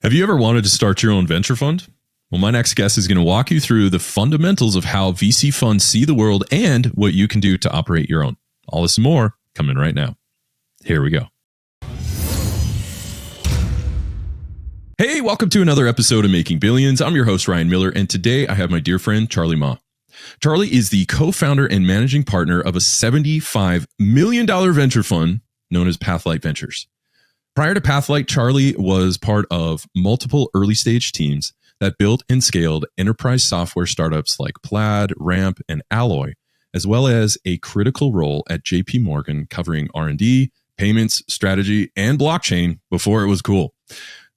Have you ever wanted to start your own venture fund? Well, my next guest is going to walk you through the fundamentals of how VC funds see the world and what you can do to operate your own. All this and more coming right now. Here we go. Hey, welcome to another episode of Making Billions. I'm your host, Ryan Miller, and today I have my dear friend, Charley Ma. Charley is the co-founder and managing partner of a $75 million venture fund known as Pathlight Ventures. Prior to Pathlight, Charley was part of multiple early stage teams that built and scaled enterprise software startups like Plaid, Ramp, and Alloy, as well as a critical role at JP Morgan covering R&D, payments, strategy, and blockchain before it was cool.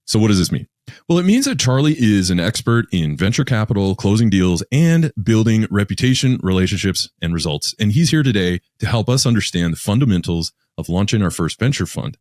So what does this mean? Well, it means that Charley is an expert in venture capital, closing deals, and building reputation, relationships, and results. And he's here today to help us understand the fundamentals of launching our first venture fund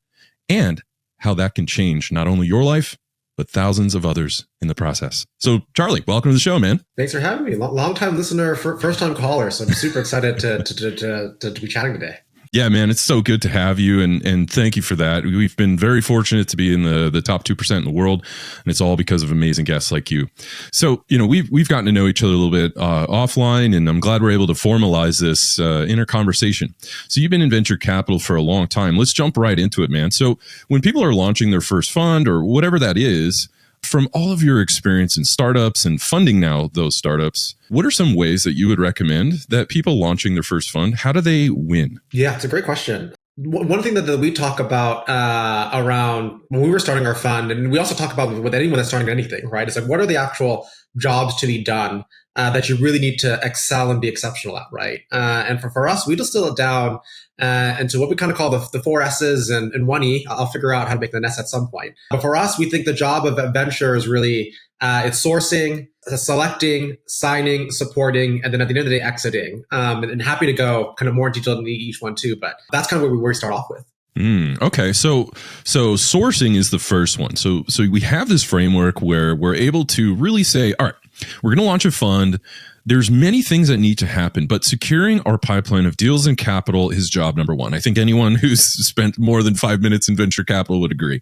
and how that can change not only your life, but thousands of others in the process. So Charley, welcome to the show, man. Thanks for having me. Long time listener, first time caller. So I'm super excited to be chatting today. Yeah, man, it's so good to have you, and thank you for that. We've been very fortunate to be in the top 2% in the world, and it's all because of amazing guests like you. So, we've gotten to know each other a little bit offline, and I'm glad we're able to formalize this in our conversation. So you've been in venture capital for a long time. Let's jump right into it, man. So when people are launching their first fund or whatever that is, from all of your experience in startups and funding now those startups, what are some ways that you would recommend that people launching their first fund, how do they win? Yeah, it's a great question. One thing that we talk about around when we were starting our fund, and we also talk about with anyone that's starting anything, right? It's like, what are the actual jobs to be done that you really need to excel and be exceptional at, right? And for us, we distill it down into what we kind of call the four S's and one E. I'll figure out how to make an S at some point. But for us, we think the job of a venture is really, it's sourcing, selecting, signing, supporting, and then at the end of the day, exiting. And happy to go kind of more in detail in each one too, but that's kind of where we start off with. Okay. So sourcing is the first one. So we have this framework where we're able to really say, all right, we're going to launch a fund. There's many things that need to happen, but securing our pipeline of deals and capital is job number one. I think anyone who's spent more than 5 minutes in venture capital would agree.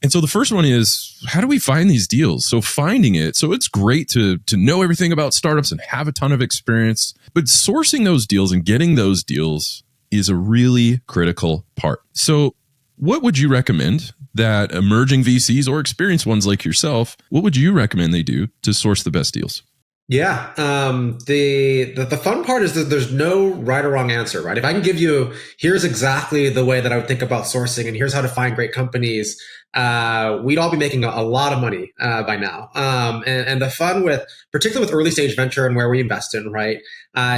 And so the first one is, how do we find these deals? So finding it. So it's great to know everything about startups and have a ton of experience, but sourcing those deals and getting those deals is a really critical part. So what would you recommend that emerging VCs or experienced ones like yourself, what would you recommend they do to source the best deals? Yeah. The fun part is that there's no right or wrong answer, right? If I can give you, here's exactly the way that I would think about sourcing and here's how to find great companies, we'd all be making a lot of money by now. And the fun with, particularly with early stage venture and where we invest in, right,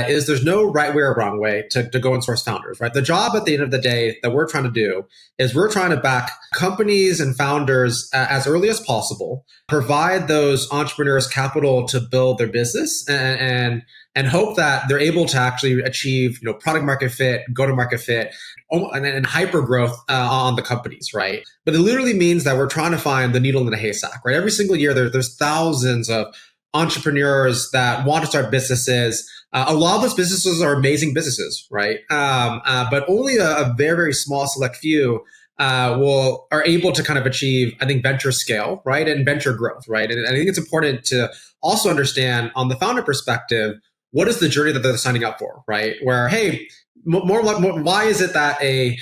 is there's no right way or wrong way to go and source founders, right? The job at the end of the day that we're trying to do is we're trying to back companies and founders as early as possible, provide those entrepreneurs capital to build their business and hope that they're able to actually achieve, product market fit, go to market fit, and hyper growth on the companies, right? But it literally means that we're trying to find the needle in the haystack, right? Every single year, there's thousands of entrepreneurs that want to start businesses. A lot of those businesses are amazing businesses, right? But only a very, very small select few are able to kind of achieve, I think, venture scale, right? And venture growth, right? And I think it's important to also understand on the founder perspective, what is the journey that they're signing up for, right? Where, hey, more why is it that the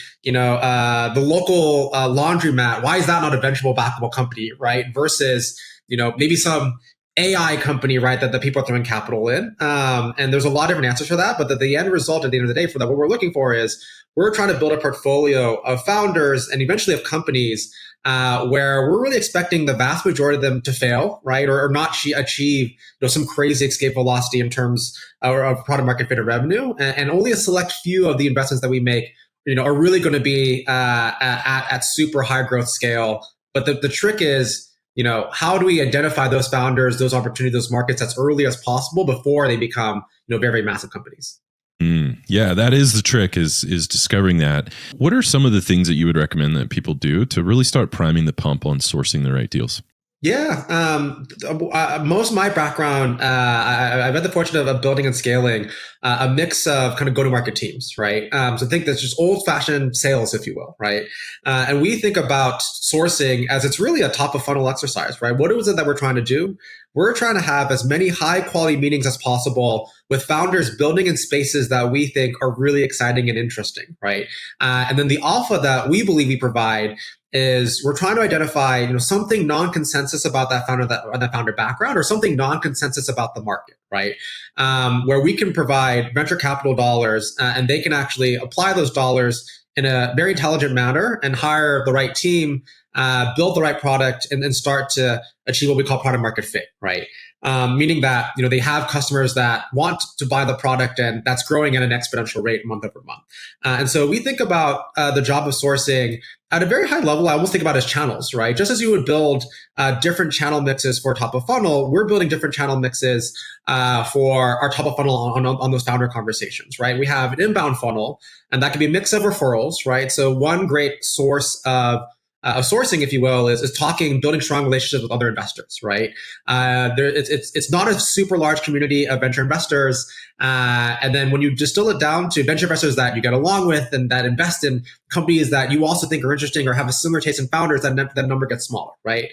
local laundromat, why is that not a venturable, backable company, right? Versus, maybe some AI company, right, that the people are throwing capital in. And there's a lot of different answers for that. But the end result at the end of the day for that, what we're looking for is we're trying to build a portfolio of founders and eventually of companies where we're really expecting the vast majority of them to fail, right, or not achieve some crazy escape velocity in terms of product market fit or revenue, and only a select few of the investments that we make, are really going to be at super high growth scale. But the trick is, how do we identify those founders, those opportunities, those markets as early as possible before they become, very, very massive companies? Yeah, that is the trick is discovering that. What are some of the things that you would recommend that people do to really start priming the pump on sourcing the right deals? Yeah, most of my background, I've had the fortune of building and scaling a mix of kind of go-to-market teams, right? So think that's just old-fashioned sales, if you will, right? And we think about sourcing as it's really a top-of-funnel exercise, right? What is it that we're trying to do? We're trying to have as many high-quality meetings as possible with founders building in spaces that we think are really exciting and interesting, right? And then the alpha that we believe we provide is we're trying to identify, something non-consensus about that founder background, or something non-consensus about the market, right? Where we can provide venture capital dollars, and they can actually apply those dollars in a very intelligent manner and hire the right team, build the right product, and then start to achieve what we call product market fit, right? Meaning that they have customers that want to buy the product, and that's growing at an exponential rate month over month. And so we think about the job of sourcing at a very high level. I almost think about it as channels, right? Just as you would build different channel mixes for top of funnel, we're building different channel mixes for our top of funnel on those founder conversations, right? We have an inbound funnel, and that can be a mix of referrals, right? So one great source of sourcing, if you will, is building strong relationships with other investors, right? It's not a super large community of venture investors. And then when you distill it down to venture investors that you get along with and that invest in companies that you also think are interesting or have a similar taste in founders, that number gets smaller, right?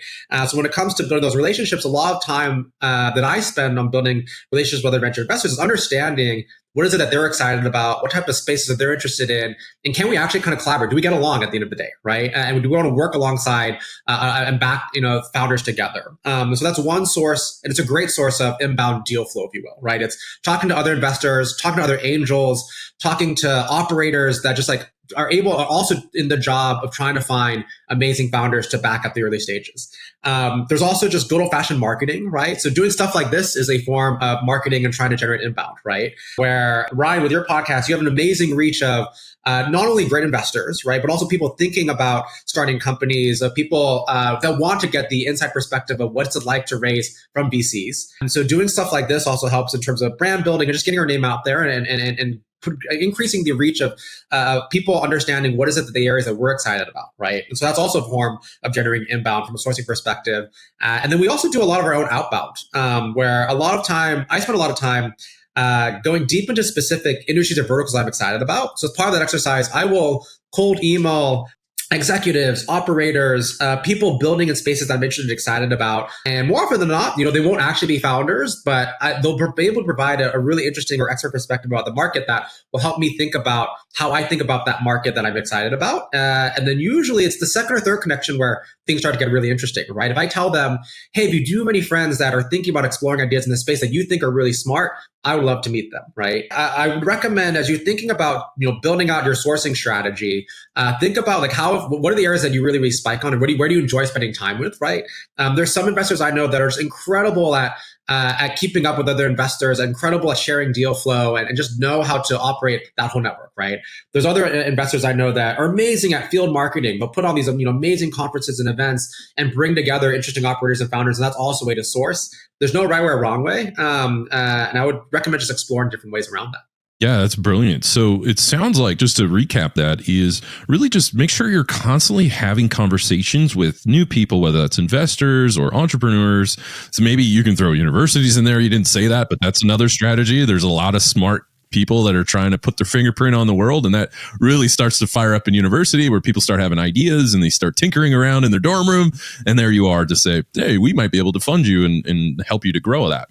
So when it comes to building those relationships, a lot of time that I spend on building relationships with other venture investors is understanding what is it that they're excited about, what type of spaces that they're interested in, and can we actually kind of collaborate? Do we get along at the end of the day, right? And do we want to work alongside and back founders together? So that's one source, and it's a great source of inbound deal flow, if you will, right? It's talking to other investors, talking to other angels, talking to operators that just are also in the job of trying to find amazing founders to back at the early stages. There's also just good old-fashioned marketing, right? So doing stuff like this is a form of marketing and trying to generate inbound, right? Where, Ryan, with your podcast, you have an amazing reach of not only great investors, right, but also people thinking about starting companies, people that want to get the inside perspective of what's it like to raise from VCs. And so doing stuff like this also helps in terms of brand building and just getting our name out there and increasing the reach of people understanding what is it that the areas that we're excited about, right? And so that's also a form of generating inbound from a sourcing perspective. And then we also do a lot of our own outbound, where I spend a lot of time going deep into specific industries or verticals I'm excited about. So as part of that exercise, I will cold email executives, operators, people building in spaces that I'm interested and excited about. And more often than not, they won't actually be founders, but they'll be able to provide a really interesting or expert perspective about the market that will help me think about how I think about that market that I'm excited about. And then usually it's the second or third connection where things start to get really interesting, right? If I tell them, hey, if you do have any friends that are thinking about exploring ideas in this space that you think are really smart, I would love to meet them, right? I would recommend, as you're thinking about building out your sourcing strategy, think about what are the areas that you really spike on, and where do you enjoy spending time with, right? There's some investors I know that are just incredible at keeping up with other investors, incredible at sharing deal flow, and just know how to operate that whole network, right? There's other investors I know that are amazing at field marketing, but put on these amazing conferences and events and bring together interesting operators and founders, and that's also a way to source. There's no right way or wrong way, and I would recommend just exploring different ways around that. Yeah, that's brilliant. So it sounds like, just to recap that, is really just make sure you're constantly having conversations with new people, whether that's investors or entrepreneurs. So maybe you can throw universities in there. You didn't say that, but that's another strategy. There's a lot of smart people that are trying to put their fingerprint on the world, and that really starts to fire up in university, where people start having ideas and they start tinkering around in their dorm room, and there you are to say, hey, we might be able to fund you and help you to grow that.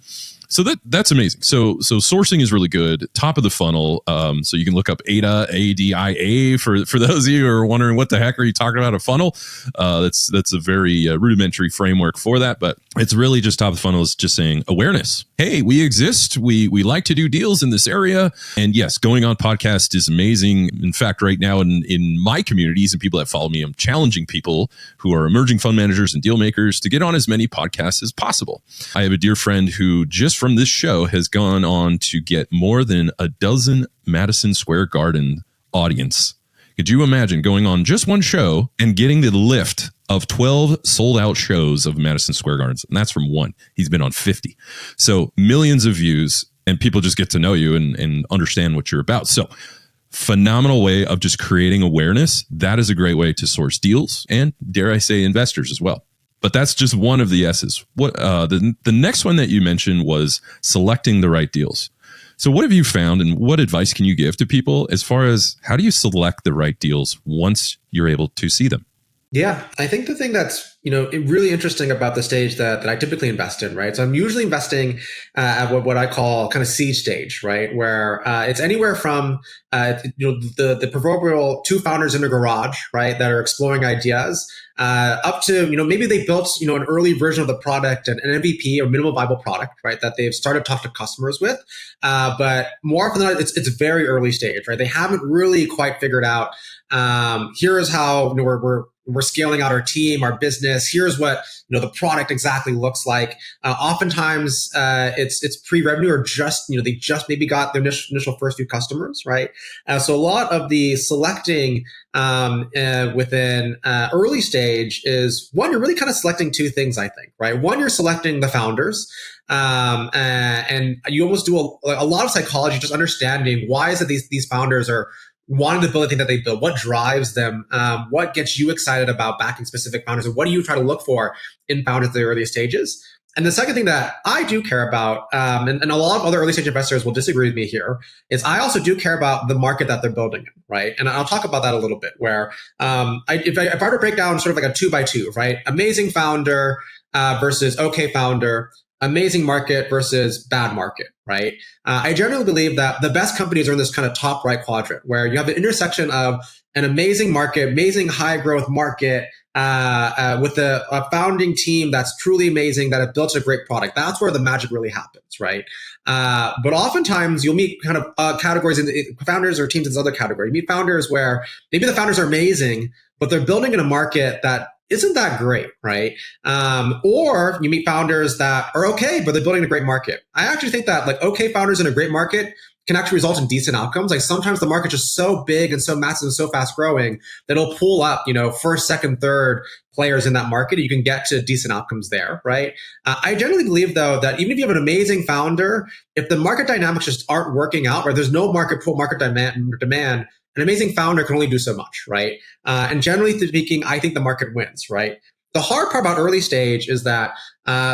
So that's amazing. So sourcing is really good. Top of the funnel. So you can look up ADA, ADIA for those of you who are wondering what the heck are you talking about a funnel. That's a very rudimentary framework for that, but it's really just top of the funnel is just saying awareness. Hey, we exist. We like to do deals in this area. And yes, going on podcast is amazing. In fact, right now in my communities and people that follow me, I'm challenging people who are emerging fund managers and deal makers to get on as many podcasts as possible. I have a dear friend who just from this show has gone on to get more than a dozen Madison Square Garden audience. Could you imagine going on just one show and getting the lift of 12 sold out shows of Madison Square Gardens? And that's from one. He's been on 50. So millions of views, and people just get to know you and understand what you're about. So phenomenal way of just creating awareness. That is a great way to source deals and, dare I say, investors as well. But that's just one of the S's. What the next one that you mentioned was selecting the right deals. So what have you found, and what advice can you give to people as far as how do you select the right deals once you're able to see them? Yeah, I think the thing that's really interesting about the stage that I typically invest in, right? So I'm usually investing at what I call kind of seed stage, right, where it's anywhere from the proverbial two founders in a garage, right, that are exploring ideas, up to maybe they built an early version of the product, an MVP or minimal viable product, right, that they've started to talk to customers with, but more often than not, it's very early stage, right? They haven't really quite figured out. Here is how we're scaling out our team, our business. Here's what the product exactly looks like. Oftentimes, it's pre-revenue or just they just maybe got their initial first few customers, right? So a lot of the selecting within early stage is one, you're really kind of selecting two things, I think, right? One, you're selecting the founders. And you almost do a lot of psychology, just understanding why is it these founders are wanting to build the thing that they build, what drives them, what gets you excited about backing specific founders, and what do you try to look for in founders at the earliest stages. And the second thing that I do care about, and a lot of other early stage investors will disagree with me here, is I also do care about the market that they're building in, right? And I'll talk about that a little bit, where if I were to break down sort of like a 2x2, right? Amazing founder versus okay founder, amazing market versus bad market, right? I generally believe that the best companies are in this kind of top right quadrant, where you have the intersection of an amazing market, amazing high growth market, with a founding team that's truly amazing, that have built a great product. That's where the magic really happens, right? But oftentimes you'll meet kind of categories in founders or teams in this other category. You meet founders where maybe the founders are amazing, but they're building in a market that isn't that great, right? Or you meet founders that are okay, but they're building a great market. I actually think that like okay founders in a great market can actually result in decent outcomes. Like sometimes the market's just so big and so massive and so fast growing that it'll pull up, first, second, third players in that market. You can get to decent outcomes there, right? I generally believe though that even if you have an amazing founder, if the market dynamics just aren't working out, or there's no market pull, market demand, an amazing founder can only do so much, right? And generally speaking, I think the market wins, right? The hard part about early stage is that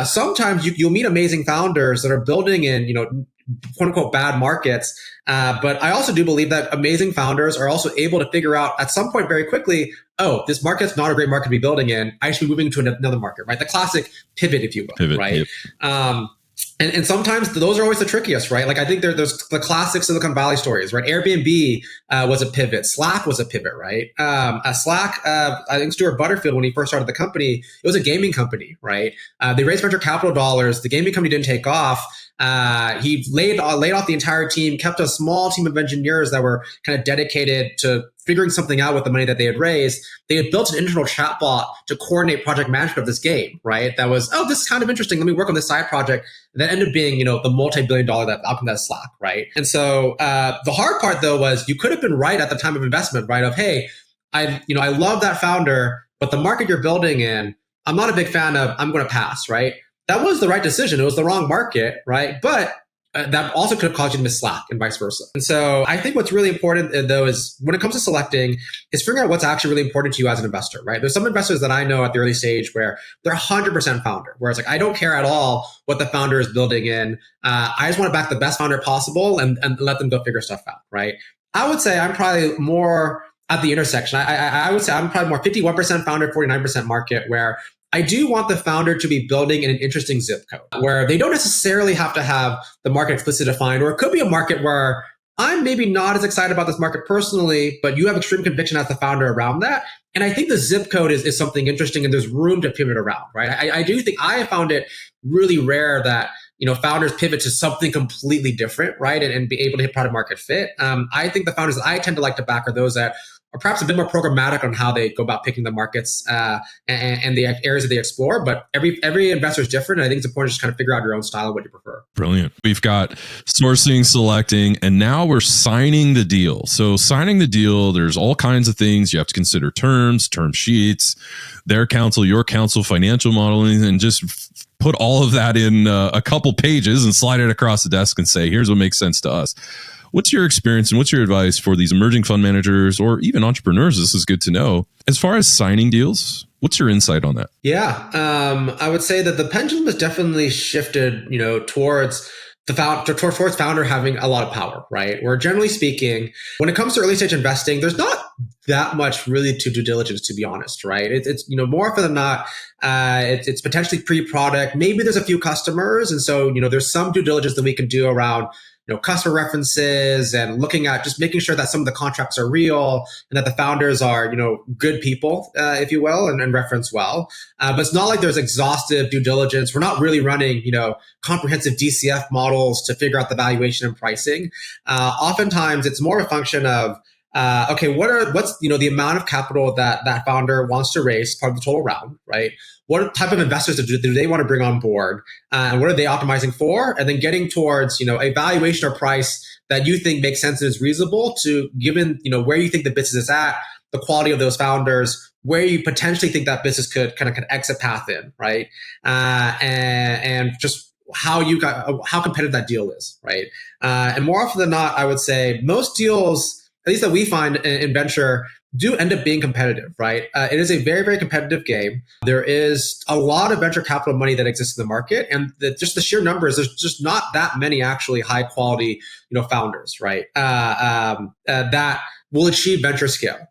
sometimes you'll meet amazing founders that are building in, quote unquote bad markets. But I also do believe that amazing founders are also able to figure out at some point very quickly, oh, this market's not a great market to be building in. I should be moving to another market, right? The classic pivot, if you will, pivot, right? Yep. And sometimes those are always the trickiest, right? Like I think there's the classic Silicon Valley stories, right? Airbnb was a pivot. Slack was a pivot, right? Slack, I think Stuart Butterfield, when he first started the company, it was a gaming company, right? They raised venture capital dollars. The gaming company didn't take off. He laid off the entire team, kept a small team of engineers that were kind of dedicated to figuring something out with the money that they had raised. They had built an internal chatbot to coordinate project management of this game, right? That was, oh, this is kind of interesting. Let me work on this side project. And that ended up being, the multi-billion-dollar outcome that Slack, right? And so the hard part though was you could have been right at the time of investment, right? Of, hey, I love that founder, but the market you're building in, I'm not a big fan of, I'm going to pass, right? That was the right decision. It was the wrong market, right? But that also could have caused you to miss Slack and vice versa. And so I think what's really important though is when it comes to selecting is figuring out what's actually really important to you as an investor, right? There's some investors that I know at the early stage where they're 100% founder, where it's like, I don't care at all what the founder is building in. I just want to back the best founder possible and let them go figure stuff out, right? I would say I'm probably more at the intersection. I would say I'm probably more 51% founder, 49% market, where I do want the founder to be building in an interesting zip code where they don't necessarily have to have the market explicitly defined, or it could be a market where I'm maybe not as excited about this market personally, but you have extreme conviction as the founder around that. And I think the zip code is something interesting and there's room to pivot around, right? I do think I have found it really rare that founders pivot to something completely different, right? And be able to hit product market fit. I think the founders that I tend to like to back are those that are perhaps a bit more programmatic on how they go about picking the markets and the areas that they explore. But every investor is different. And I think it's important to just kind of figure out your own style and what you prefer. Brilliant. We've got sourcing, selecting, and now we're signing the deal. So signing the deal, there's all kinds of things. You have to consider terms, term sheets, their counsel, your counsel, financial modeling, and just put all of that in a couple pages and slide it across the desk and say, here's what makes sense to us. What's your experience and what's your advice for these emerging fund managers or even entrepreneurs? This is good to know. As far as signing deals, What's your insight on that? Yeah, I would say that the pendulum has definitely shifted, towards towards founder having a lot of power, right? Where generally speaking, when it comes to early stage investing, there's not that much really to due diligence, to be honest, right? It's more often than not, it's potentially pre-product. Maybe there's a few customers, and so there's some due diligence that we can do around customer references and looking at just making sure that some of the contracts are real and that the founders are, good people, if you will, and reference well. But it's not like there's exhaustive due diligence. We're not really running, comprehensive DCF models to figure out the valuation and pricing. Oftentimes it's more a function of, okay, what's the amount of capital that founder wants to raise, part of the total round, right? What type of investors do they want to bring on board, and what are they optimizing for? And then getting towards a valuation or price that you think makes sense and is reasonable to given where you think the business is at, the quality of those founders, where you potentially think that business could exit path in, right? And just how competitive that deal is, right? And more often than not, I would say most deals, at least that we find in venture, do end up being competitive, right? It is a very, very competitive game. There is a lot of venture capital money that exists in the market, and just the sheer numbers, there's just not that many actually high quality, founders, right? That will achieve venture scale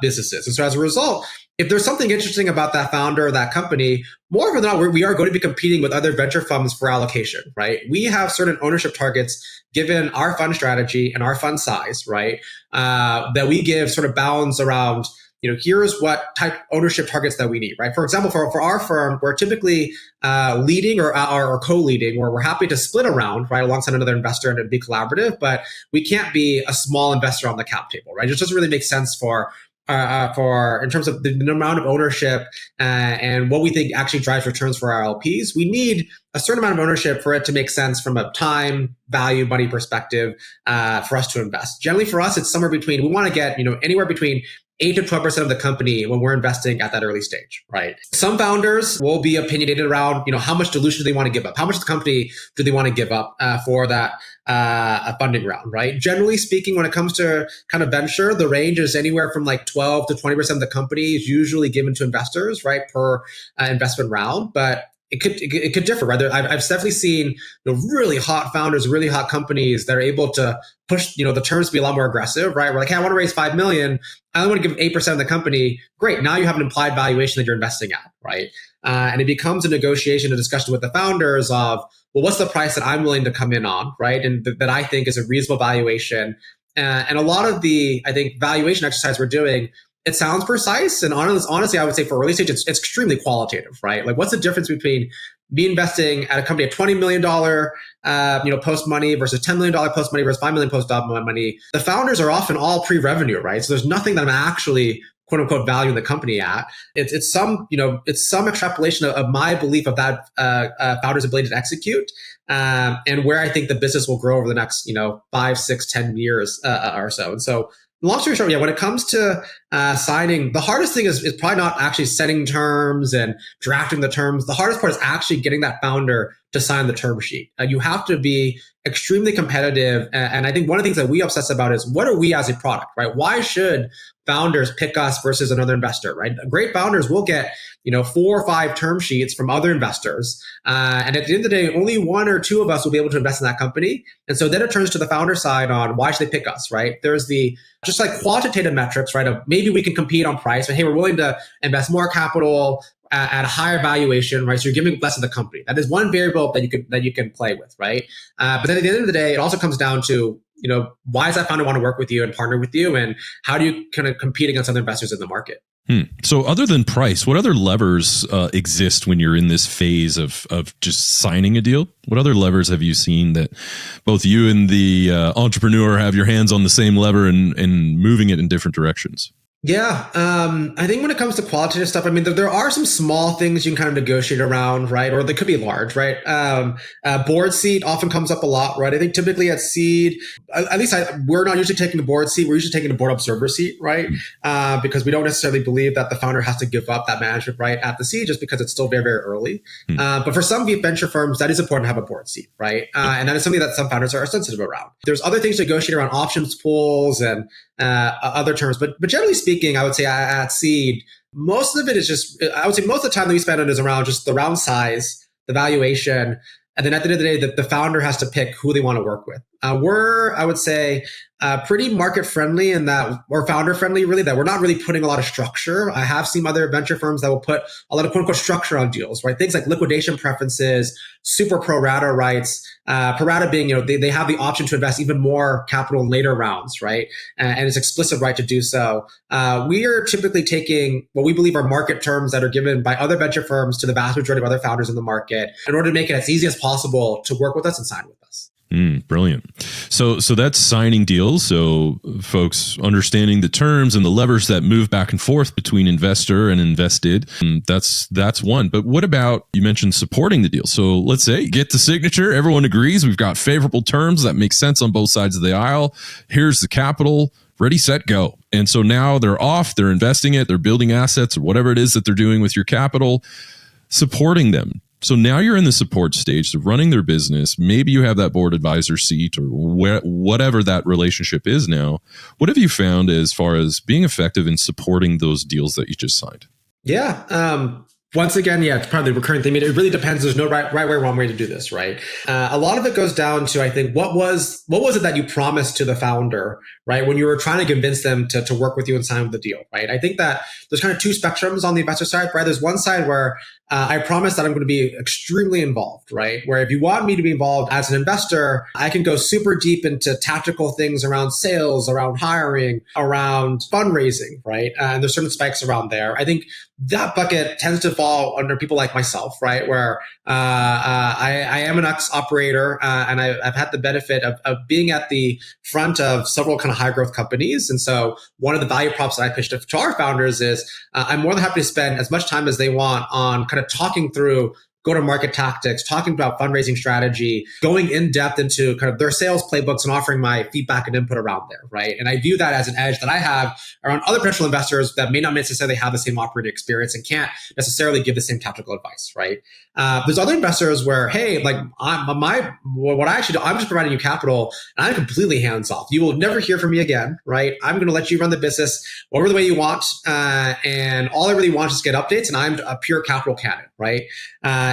businesses. And so as a result, if there's something interesting about that founder or that company, more often than not, we are going to be competing with other venture funds for allocation, right? We have certain ownership targets given our fund strategy and our fund size, right? That we give sort of bounds around, here's what type ownership targets that we need, right? For example, for our firm, we're typically leading or co-leading, where we're happy to split around, right, alongside another investor and be collaborative, but we can't be a small investor on the cap table, right? It just doesn't really make sense for in terms of the amount of ownership and what we think actually drives returns for our LPs. We need a certain amount of ownership for it to make sense from a time, value, money perspective for us to invest. Generally for us, it's somewhere between, we want to get, anywhere between 8 to 12% of the company when we're investing at that early stage, right? Some founders will be opinionated around, how much dilution do they want to give up? How much of the company do they want to give up for that funding round, right? Generally speaking, when it comes to kind of venture, the range is anywhere from like 12 to 20% of the company is usually given to investors, right, per investment round. But it could differ, right? I've definitely seen really hot founders, really hot companies that are able to push the terms to be a lot more aggressive, right? We're like, hey, I want to raise 5 million. I only want to give 8% of the company. Great, now you have an implied valuation that you're investing at, right? And it becomes a negotiation, a discussion with the founders of, well, what's the price that I'm willing to come in on, right? And that I think is a reasonable valuation. And a lot of the, I think, valuation exercise we're doing, it sounds precise, and honestly, I would say for early stage, it's extremely qualitative, right? Like, what's the difference between me investing at a company at $20 million, post money versus $10 million post money versus $5 million post money? The founders are often all pre-revenue, right? So there's nothing that I'm actually quote unquote valuing the company at. It's some extrapolation of my belief of that founder's ability to execute, and where I think the business will grow over the next 5, 6, 10 years or so. And so, long story short, when it comes to signing, the hardest thing is probably not actually setting terms and drafting the terms. The hardest part is actually getting that founder to sign the term sheet. You have to be extremely competitive. And I think one of the things that we obsess about is, what are we as a product, right? Why should founders pick us versus another investor, right? Great founders will get 4 or 5 term sheets from other investors. And at the end of the day, only 1 or 2 of us will be able to invest in that company. And so then it turns to the founder side on, why should they pick us, right? There's the just like quantitative metrics, right? Of maybe we can compete on price, but hey, we're willing to invest more capital at a higher valuation, right? So you're giving less of the company. That is one variable that you can play with, right? But then at the end of the day, it also comes down to, why does that founder want to work with you and partner with you, and how do you kind of compete against other investors in the market? So other than price, what other levers exist when you're in this phase of just signing a deal? What other levers have you seen that both you and the entrepreneur have your hands on the same lever and moving it in different directions? Yeah. I think when it comes to qualitative stuff, I mean, there are some small things you can kind of negotiate around, right? Or they could be large, right? Board seat often comes up a lot, right? I think typically at seed, at least we're not usually taking a board seat. We're usually taking a board observer seat, right? Because we don't necessarily believe that the founder has to give up that management right at the seed, just because it's still very, very early. But for some venture firms, that is important to have a board seat, right? And that is something that some founders are sensitive around. There's other things to negotiate around options pools and other terms, but generally speaking, speaking, I would say at seed, most of it is just, I would say most of the time that we spend on is around just the round size, the valuation. And then at the end of the day, the founder has to pick who they want to work with. We're, I would say, pretty market friendly in that, or founder friendly, really, that we're not really putting a lot of structure. I have seen other venture firms that will put a lot of quote unquote structure on deals, right? Things like liquidation preferences, super pro rata rights, pro rata being, they have the option to invest even more capital in later rounds, right? And it's explicit right to do so. We are typically taking what we believe are market terms that are given by other venture firms to the vast majority of other founders in the market in order to make it as easy as possible to work with us and sign with us. Brilliant. So that's signing deals. So folks understanding the terms and the levers that move back and forth between investor and invested. That's one. But what about, you mentioned supporting the deal. So let's say you get the signature. Everyone agrees. We've got favorable terms that make sense on both sides of the aisle. Here's the capital. Ready, set, go. And so now they're off. They're investing it. They're building assets or whatever it is that they're doing with your capital, supporting them. So now you're in the support stage, so running their business. Maybe you have that board advisor seat or whatever that relationship is now. What have you found as far as being effective in supporting those deals that you just signed? Yeah. Once again, it's probably the recurring theme. It really depends. There's no right way or wrong way to do this, right? A lot of it goes down to, I think, what was it that you promised to the founder, right? When you were trying to convince them to work with you and sign with the deal, right? I think that there's kind of two spectrums on the investor side, right? There's one side where I promise that I'm going to be extremely involved, right? Where if you want me to be involved as an investor, I can go super deep into tactical things around sales, around hiring, around fundraising, right? And there's certain spikes around there. I think that bucket tends to fall under people like myself, right? Where I am an ex-operator and I've had the benefit of being at the front of several kind of high growth companies. And so one of the value props that I pitched to our founders is I'm more than happy to spend as much time as they want on kind of talking through go-to-market tactics, talking about fundraising strategy, going in depth into kind of their sales playbooks and offering my feedback and input around there, right? And I view that as an edge that I have around other potential investors that may not necessarily have the same operating experience and can't necessarily give the same tactical advice, right? There's other investors where, hey, like what I actually do, I'm just providing you capital and I'm completely hands off. You will never hear from me again, right? I'm going to let you run the business whatever the way you want. And all I really want is to get updates and I'm a pure capital cannon, right?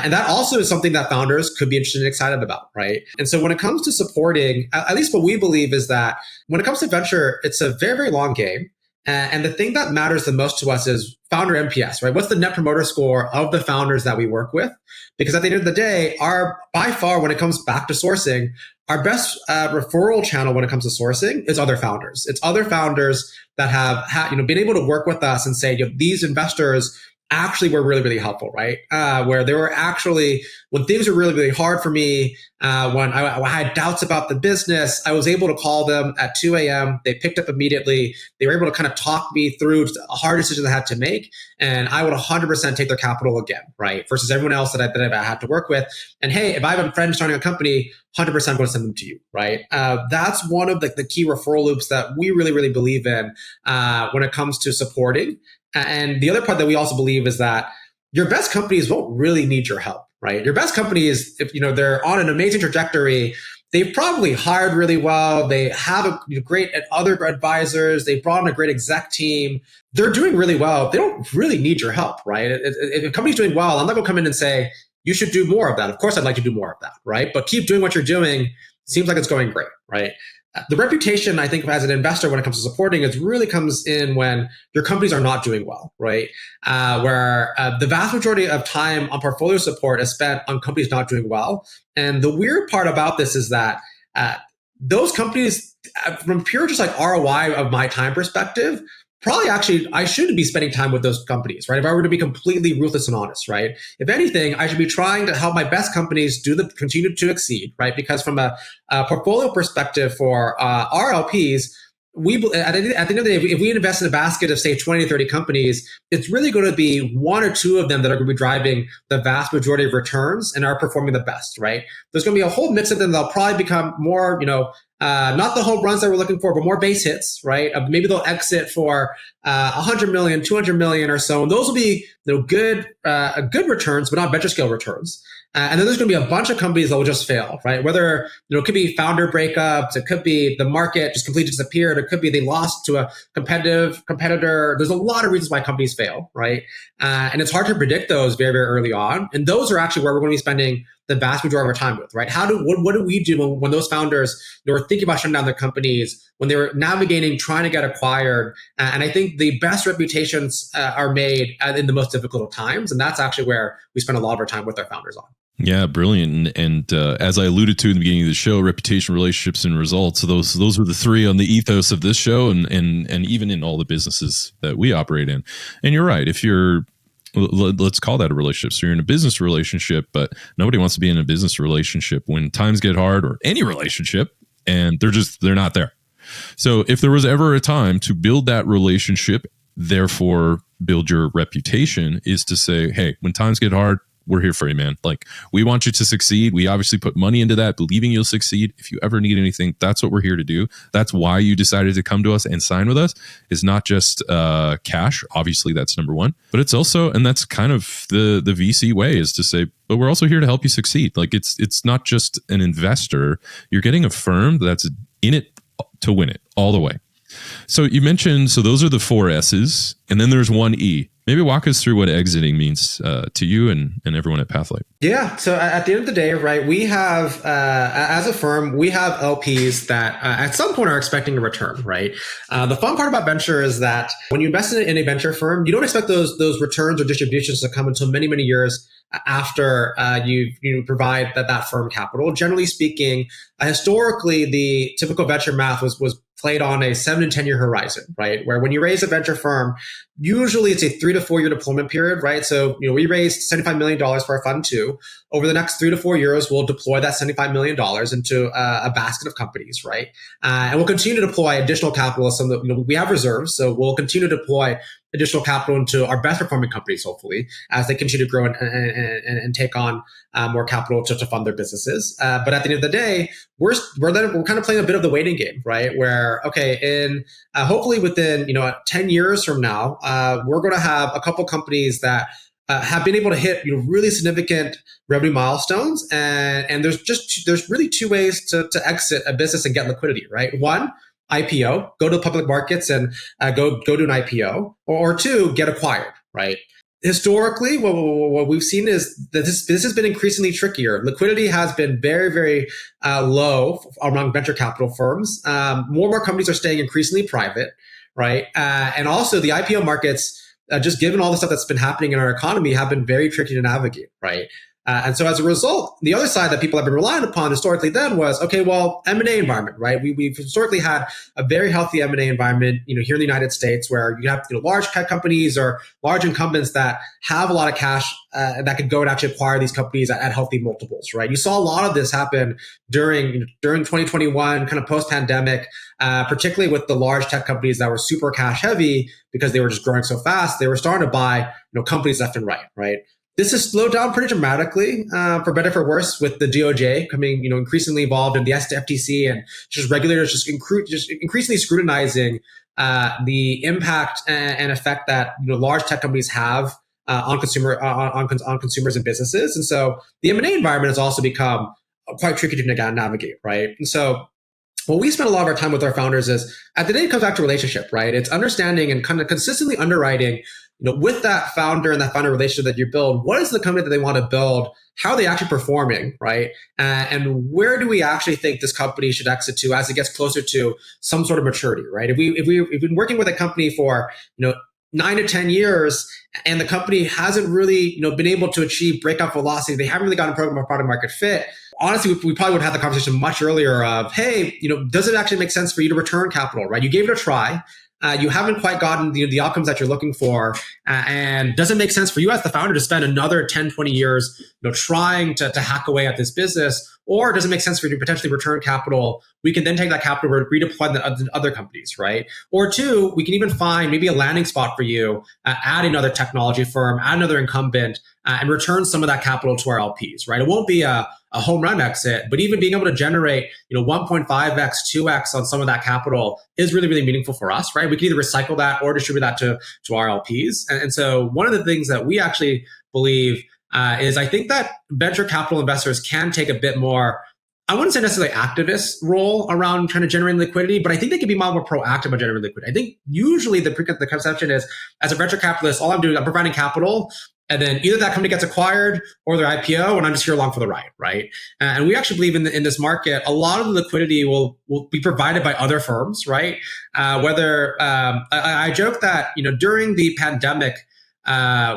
And that also is something that founders could be interested and excited about, right? And so when it comes to supporting, at least what we believe is that when it comes to venture, it's a very, very long game. And the thing that matters the most to us is founder NPS, right? What's the net promoter score of the founders that we work with? Because at the end of the day, by far, when it comes back to sourcing, our best referral channel when it comes to sourcing is other founders. It's other founders that have been able to work with us and say, these investors actually were really, really helpful, right? Where they were actually, when things were really, really hard for me, when I had doubts about the business, I was able to call them at 2 a.m. They picked up immediately. They were able to kind of talk me through a hard decision I had to make. And I would 100% take their capital again, right? Versus everyone else that I've had to work with. And hey, if I have a friend starting a company, 100% I'm going to send them to you, right? That's one of the key referral loops that we really, really believe in when it comes to supporting. And the other part that we also believe is that your best companies won't really need your help, right? Your best companies, if they're on an amazing trajectory, they've probably hired really well. They have great other advisors. They brought in a great exec team. They're doing really well. They don't really need your help, right? If a company's doing well, I'm not going to come in and say, you should do more of that. Of course, I'd like to do more of that, right? But keep doing what you're doing. Seems like it's going great, right? The reputation, I think, as an investor when it comes to supporting, it really comes in when your companies are not doing well, right? Where the vast majority of time on portfolio support is spent on companies not doing well. And the weird part about this is that those companies, from pure just like ROI of my time perspective, probably actually I shouldn't be spending time with those companies, right? If I were to be completely ruthless and honest, right? If anything, I should be trying to help my best companies continue to exceed, right? Because from a portfolio perspective for our LPs, at the end of the day, if we invest in a basket of say 20 to 30 companies, it's really going to be one or two of them that are going to be driving the vast majority of returns and are performing the best, right? There's going to be a whole mix of them that'll probably become more, not the home runs that we're looking for, but more base hits, right? Maybe they'll exit for 100 million, 200 million or so. And those will be good returns, but not venture scale returns. And then there's going to be a bunch of companies that will just fail, right? Whether, it could be founder breakups, it could be the market just completely disappeared, it could be they lost to a competitor. There's a lot of reasons why companies fail, right? And it's hard to predict those very, very early on. And those are actually where we're going to be spending the vast majority of our time with, right? What do we do when those founders were thinking about shutting down their companies, when they were navigating, trying to get acquired? And I think the best reputations are made in the most difficult of times. And that's actually where we spend a lot of our time with our founders on. Yeah, brilliant. And as I alluded to in the beginning of the show, reputation, relationships, and results. So those are the three on the ethos of this show, and even in all the businesses that we operate in. And you're right. If you're, let's call that a relationship. So you're in a business relationship, but nobody wants to be in a business relationship when times get hard, or any relationship, and they're not there. So if there was ever a time to build that relationship, therefore build your reputation, is to say, hey, when times get hard, we're here for you, man. Like, we want you to succeed. We obviously put money into that, believing you'll succeed. If you ever need anything, that's what we're here to do. That's why you decided to come to us and sign with us. Is not just cash. Obviously, that's number one. But it's also, and that's kind of the VC way, is to say, but we're also here to help you succeed. Like, it's not just an investor. You're getting a firm that's in it to win it all the way. So you mentioned, so those are the 4 S's, and then there's 1 E. Maybe walk us through what exiting means to you and everyone at Pathlight. Yeah. So at the end of the day, right, we have, as a firm, we have LPs that at some point are expecting a return, right? The fun part about venture is that when you invest in a venture firm, you don't expect those returns or distributions to come until many, many years after you provide that firm capital. Generally speaking, historically, the typical venture math was played on a 7 to 10 year horizon, right? Where when you raise a venture firm, usually it's a 3 to 4 year deployment period, right? So, we raised $75 million for our fund 2. Over the next 3 to 4 years, we'll deploy that $75 million into a basket of companies, right? And we'll continue to deploy additional capital. We have reserves, so we'll continue to deploy additional capital into our best performing companies, hopefully, as they continue to grow and take on more capital to fund their businesses. But at the end of the day, we're kind of playing a bit of the waiting game, right? Where, hopefully within 10 years from now, we're going to have a couple companies that have been able to hit really significant revenue milestones, and there's really 2 ways to exit a business and get liquidity, right? 1, IPO, go to the public markets and go do an IPO, or 2, get acquired, right? Historically, what we've seen is that this has been increasingly trickier. Liquidity has been very, very low among venture capital firms. More companies are staying increasingly private, right? And also the IPO markets, just given all the stuff that's been happening in our economy, have been very tricky to navigate, right? And so as a result, the other side that people have been relying upon historically then was, M&A environment, right? We've historically had a very healthy M&A environment, here in the United States, where you have large tech companies or large incumbents that have a lot of cash that could go and actually acquire these companies at healthy multiples, right? You saw a lot of this happen during 2021, kind of post-pandemic, particularly with the large tech companies that were super cash heavy because they were just growing so fast. They were starting to buy, companies left and right? This has slowed down pretty dramatically, for better for worse, with the DOJ coming, increasingly involved, in the FTC, and just regulators just increasingly scrutinizing the impact and effect that large tech companies have on consumers and businesses. And so the M&A environment has also become quite tricky to navigate, right? And so what we spend a lot of our time with our founders is, at the day, it comes back to relationship, right? It's understanding and kind of consistently underwriting, with that founder and that founder relationship that you build, what is the company that they want to build? How are they actually performing, right? And where do we actually think this company should exit to as it gets closer to some sort of maturity, right? If we've been working with a company for, 9 to 10 years, and the company hasn't really, been able to achieve breakout velocity, they haven't really gotten program or product market fit. Honestly, we probably would have had the conversation much earlier of, hey, does it actually make sense for you to return capital, right? You gave it a try. You haven't quite gotten the outcomes that you're looking for. And does it make sense for you as the founder to spend another 10, 20 years, trying to hack away at this business? Or does it make sense for you to potentially return capital? We can then take that capital, redeploy the other companies, right? Or two, we can even find maybe a landing spot for you, add another technology firm, add another incumbent, and return some of that capital to our LPs, right? It won't be a home run exit, but even being able to generate, 1.5x, 2x on some of that capital is really, really meaningful for us, right? We can either recycle that or distribute that to our LPs. And so one of the things that we actually believe is I think that venture capital investors can take a bit more, I wouldn't say necessarily activist role around trying to generate liquidity, but I think they can be more proactive about generating liquidity. I think usually the conception is, as a venture capitalist, all I'm doing, I'm providing capital, and then either that company gets acquired or their IPO, and I'm just here along for the ride, right? And we actually believe in this market, a lot of the liquidity will be provided by other firms, right? I joke that during the pandemic,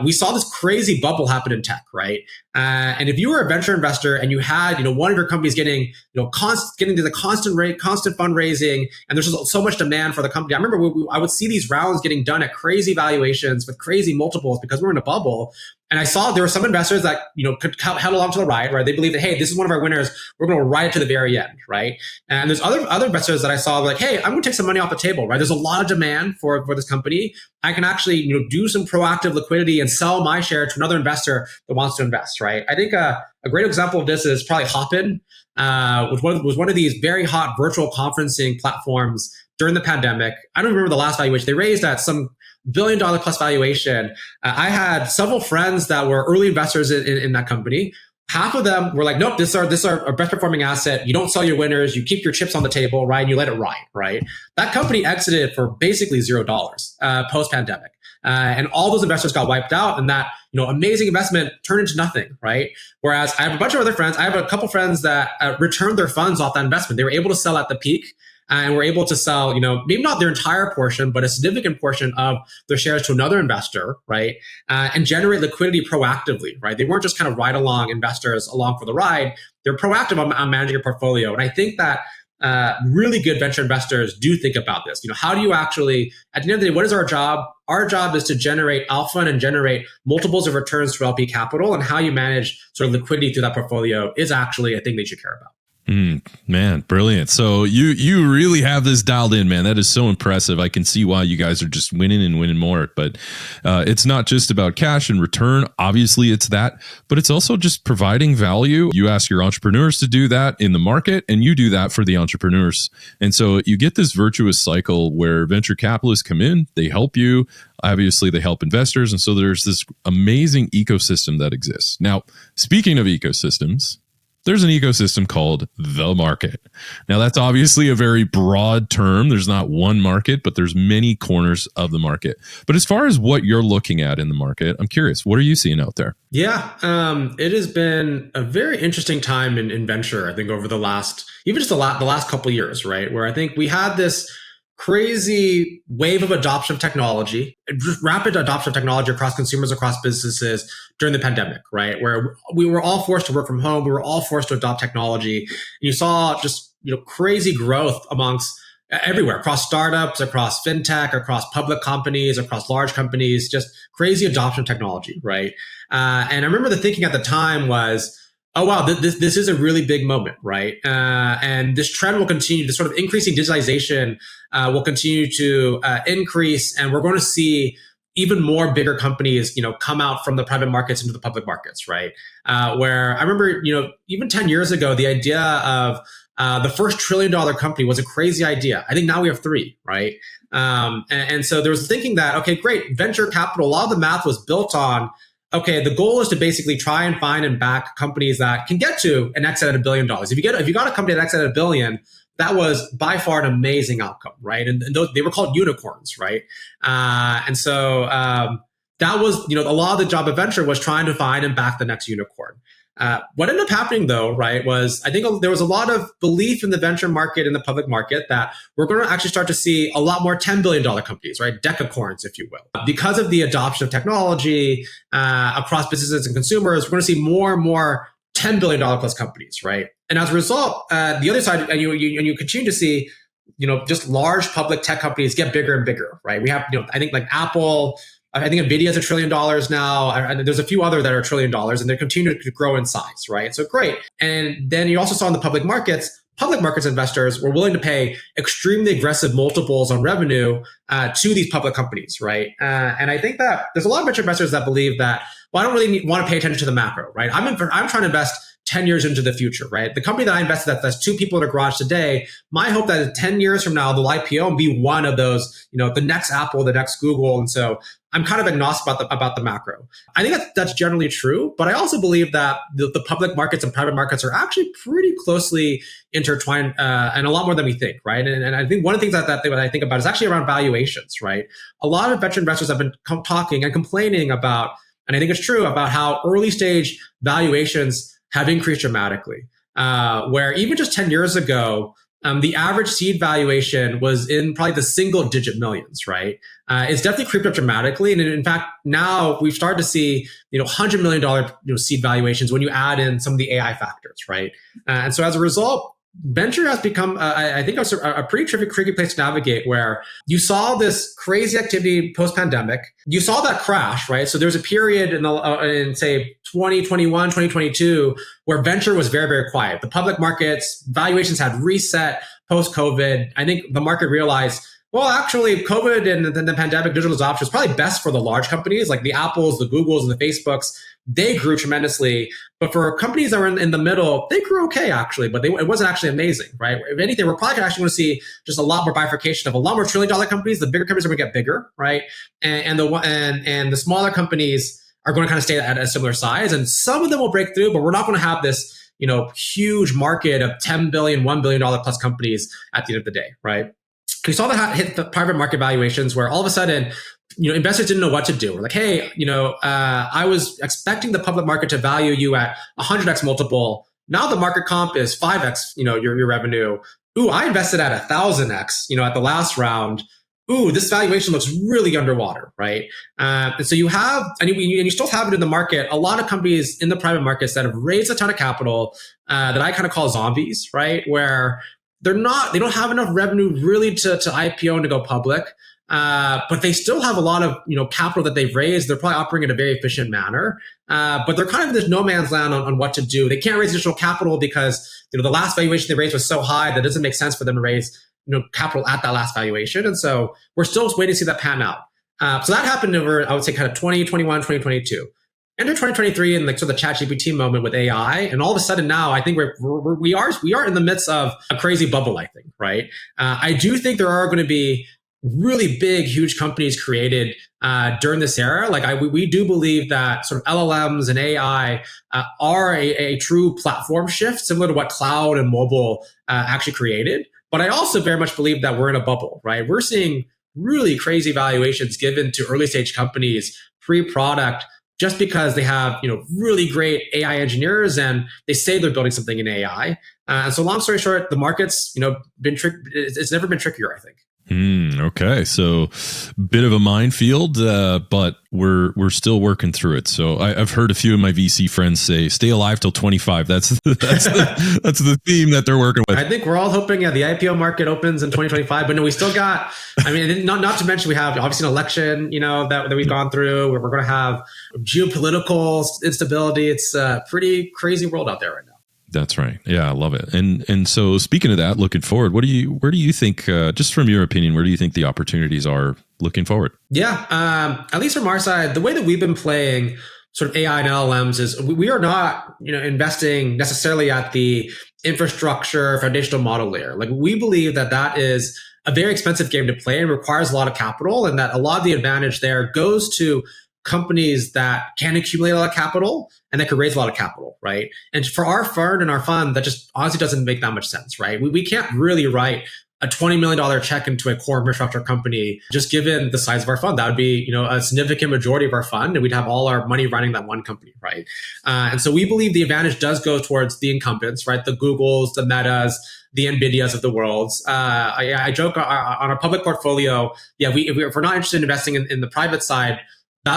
we saw this crazy bubble happen in tech, right? And if you were a venture investor and you had, one of your companies getting to the constant fundraising, and there's just so much demand for the company. I remember I would see these rounds getting done at crazy valuations with crazy multiples because we're in a bubble. And I saw there were some investors that, could head along to the ride, right? They believe that, hey, this is one of our winners. We're going to ride it to the very end, right? And there's other investors that I saw like, hey, I'm going to take some money off the table, right? There's a lot of demand for this company. I can actually, do some proactive liquidity and sell my share to another investor that wants to invest, right? I think a great example of this is probably Hopin, was one of these very hot virtual conferencing platforms during the pandemic. I don't remember the last valuation. They raised at some $1 billion plus valuation. I had several friends that were early investors in that company. Half of them were like, nope, this is our best performing asset. You don't sell your winners. You keep your chips on the table, right? And you let it ride, right? That company exited for basically $0 post pandemic. And all those investors got wiped out, and that amazing investment turned into nothing, right? Whereas I have a bunch of other friends. I have a couple friends that returned their funds off that investment. They were able to sell at the peak, and were able to sell, maybe not their entire portion, but a significant portion of their shares to another investor, right? And generate liquidity proactively, right? They weren't just kind of ride along investors along for the ride. They're proactive on managing your portfolio, and I think that really good venture investors do think about this. How do you actually, at the end of the day, what is our job? Our job is to generate alpha and generate multiples of returns through LP capital, and how you manage sort of liquidity through that portfolio is actually a thing that you should care about. Man, brilliant. So you really have this dialed in, man. That is so impressive. I can see why you guys are just winning and winning more. But it's not just about cash and return. Obviously, it's that, but it's also just providing value. You ask your entrepreneurs to do that in the market, and you do that for the entrepreneurs. And so you get this virtuous cycle where venture capitalists come in, they help you. Obviously, they help investors. And so there's this amazing ecosystem that exists. Now, speaking of ecosystems, there's an ecosystem called the market. Now, that's obviously a very broad term. There's not one market, but there's many corners of the market. But as far as what you're looking at in the market, I'm curious, what are you seeing out there? Yeah, it has been a very interesting time in venture, I think, over the last couple of years, right? Where I think we had this crazy wave of adoption of technology, just rapid adoption of technology across consumers, across businesses during the pandemic, right? Where we were all forced to work from home. We were all forced to adopt technology. And you saw just, crazy growth amongst everywhere, across startups, across fintech, across public companies, across large companies, just crazy adoption of technology, right? And I remember the thinking at the time was, oh, wow, this is a really big moment, right? And this trend will continue. This sort of increasing digitalization will continue to increase, and we're going to see even more bigger companies, come out from the private markets into the public markets, right? Where I remember, even 10 years ago, the idea of the first $1 trillion company was a crazy idea. I think now we have 3, right? And so there was thinking that, okay, great, venture capital, a lot of the math was built on, okay, the goal is to basically try and find and back companies that can get to an exit at $1 billion. If you got a company that exit at $1 billion, that was by far an amazing outcome, right? And they were called unicorns, right? And so that was, a lot of the job of venture was trying to find and back the next unicorn. What ended up happening, though, right, was I think there was a lot of belief in the venture market and the public market that we're going to actually start to see a lot more $10 billion companies, right, decacorns, if you will. Because of the adoption of technology across businesses and consumers, we're going to see more and more $10 billion plus companies, right? And as a result, the other side, and you continue to see, just large public tech companies get bigger and bigger, right? We have, I think like Apple, I think NVIDIA is $1 trillion now. And there's a few other that are $1 trillion, and they're continuing to grow in size, right? So great. And then you also saw in the public markets investors were willing to pay extremely aggressive multiples on revenue to these public companies, right? And I think that there's a lot of venture investors that believe that, well, I don't really want to pay attention to the macro, right? I'm trying to invest 10 years into the future, right? The company that I invested that's 2 people in a garage today, my hope that 10 years from now, they'll IPO and be one of those, the next Apple, the next Google. And so I'm kind of agnostic about the macro. I think that's generally true, but I also believe that the public markets and private markets are actually pretty closely intertwined and a lot more than we think, right? And I think one of the things that I think about is actually around valuations, right? A lot of venture investors have been talking and complaining about, and I think it's true, about how early stage valuations have increased dramatically, where even just 10 years ago, the average seed valuation was in probably the single digit millions, right? It's definitely creeped up dramatically. And in fact, now we've started to see, $100 million seed valuations when you add in some of the AI factors, right? And so as a result, venture has become, I think, a pretty tricky place to navigate, where you saw this crazy activity post-pandemic. You saw that crash, right? So there was a period in say, 2021, 2022, where venture was very, very quiet. The public markets, valuations had reset post-COVID. I think the market realized, well, actually, COVID and the pandemic, digital adoption is probably best for the large companies like the Apples, the Googles, and the Facebooks. They grew tremendously. But for companies that were in the middle, they grew okay, actually, but it wasn't actually amazing, right? If anything, we're probably actually going to see just a lot more bifurcation of a lot more $1 trillion companies. The bigger companies are going to get bigger, right? And the smaller companies are going to kind of stay at a similar size. And some of them will break through, but we're not going to have this, huge market of 10 billion, $1 billion plus companies at the end of the day, right? We saw that hit the private market valuations, where all of a sudden, investors didn't know what to do. We're like, hey, I was expecting the public market to value you at 100x multiple. Now the market comp is 5x, your revenue. Ooh, I invested at 1,000x, at the last round. Ooh, this valuation looks really underwater, right? And so you have, and you still have it in the market, a lot of companies in the private markets that have raised a ton of capital that I kind of call zombies, right? Where they don't have enough revenue really to IPO and to go public. But they still have a lot of, capital that they've raised. They're probably operating in a very efficient manner. But they're kind of in this no man's land on what to do. They can't raise additional capital because, the last valuation they raised was so high that it doesn't make sense for them to raise, capital at that last valuation. And so we're still waiting to see that pan out. So that happened over, I would say, kind of 2021, 2022. Enter 2023 and sort of the ChatGPT moment with AI, and all of a sudden now I think we are in the midst of a crazy bubble. I think, right? I do think there are going to be really big, huge companies created during this era. We do believe that sort of LLMs and AI are a true platform shift, similar to what cloud and mobile actually created. But I also very much believe that we're in a bubble, right? We're seeing really crazy valuations given to early stage companies pre-product, just because they have, really great AI engineers and they say they're building something in AI. And so long story short, the market's, it's never been trickier, I think. Okay. So bit of a minefield, but we're still working through it. So I've heard a few of my VC friends say, stay alive till 25. That's the theme that they're working with. I think we're all hoping the IPO market opens in 2025, but no, we still got, not to mention we have obviously an election, that we've gone through, where we're going to have geopolitical instability. It's a pretty crazy world out there right now. That's right. Yeah, I love it. And so speaking of that, looking forward, where do you think, just from your opinion, where do you think the opportunities are looking forward? Yeah, at least from our side, the way that we've been playing sort of AI and LLMs is we are not, investing necessarily at the infrastructure foundational model layer. We believe that is a very expensive game to play and requires a lot of capital, and that a lot of the advantage there goes to companies that can accumulate a lot of capital and that could raise a lot of capital, right? And for our fund and our fund, that just honestly doesn't make that much sense, right? We can't really write a $20 million check into a core infrastructure company, just given the size of our fund. That would be, a significant majority of our fund, and we'd have all our money running that one company, right? And so we believe the advantage does go towards the incumbents, right? The Googles, the Metas, the NVIDIAs of the world. I joke on our public portfolio, if we're not interested in investing in the private side,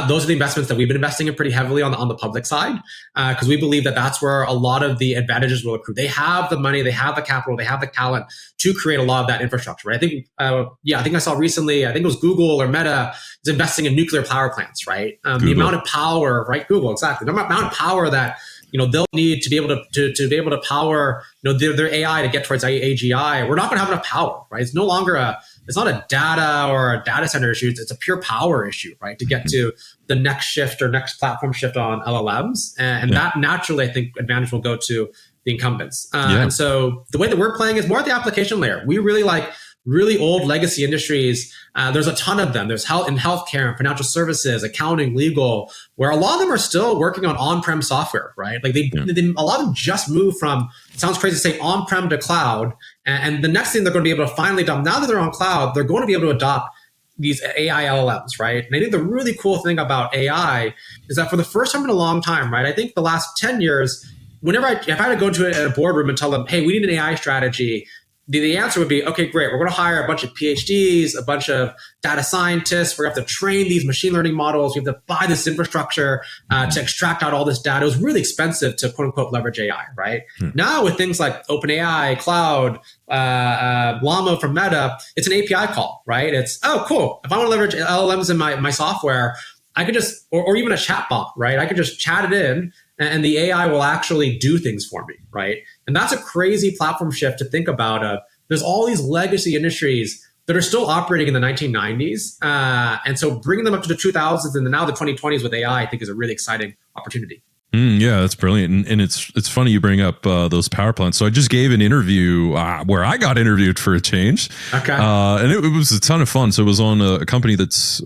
those are the investments that we've been investing in pretty heavily on the public side, because we believe that that's where a lot of the advantages will accrue. They have the money, they have the capital, they have the talent to create a lot of that infrastructure. Right? I think I saw recently, I think it was Google or Meta is investing in nuclear power plants. Right? The amount of power, right? Google, exactly. The amount of power that they'll need to be able to be able to power their AI to get towards AGI. We're not going to have enough power. Right? It's no longer it's not a data or a data center issue. It's a pure power issue, right? To get to the next shift or next platform shift on LLMs. And that naturally, I think, advantage will go to the incumbents. And so the way that we're playing is more at the application layer. We really like really old legacy industries. There's a ton of them. There's healthcare and financial services, accounting, legal, where a lot of them are still working on on-prem software, right? Like a lot of them just moved from, it sounds crazy to say, on-prem to cloud. And the next thing they're going to be able to finally adopt, now that they're on cloud, they're going to be able to adopt these AI LLMs, right? And I think the really cool thing about AI is that for the first time in a long time, right? I think the last 10 years, if I had to go into a boardroom and tell them, hey, we need an AI strategy, the answer would be, okay, great. We're going to hire a bunch of PhDs, a bunch of data scientists. We're going to have to train these machine learning models. We have to buy this infrastructure to extract out all this data. It was really expensive to quote unquote leverage AI, right? Now with things like OpenAI, Cloud, Llama from Meta, it's an API call, right? It's, oh, cool. If I want to leverage LLMs in my software, I could just, or even a chatbot, right? I could just chat it in and the AI will actually do things for me, right? And that's a crazy platform shift to think about. There's all these legacy industries that are still operating in the 1990s. And so bringing them up to the 2000s and now the 2020s with AI, I think is a really exciting opportunity. Yeah, that's brilliant. And it's funny you bring up those power plants. So I just gave an interview where I got interviewed for a change. Okay. And it was a ton of fun. So it was on a company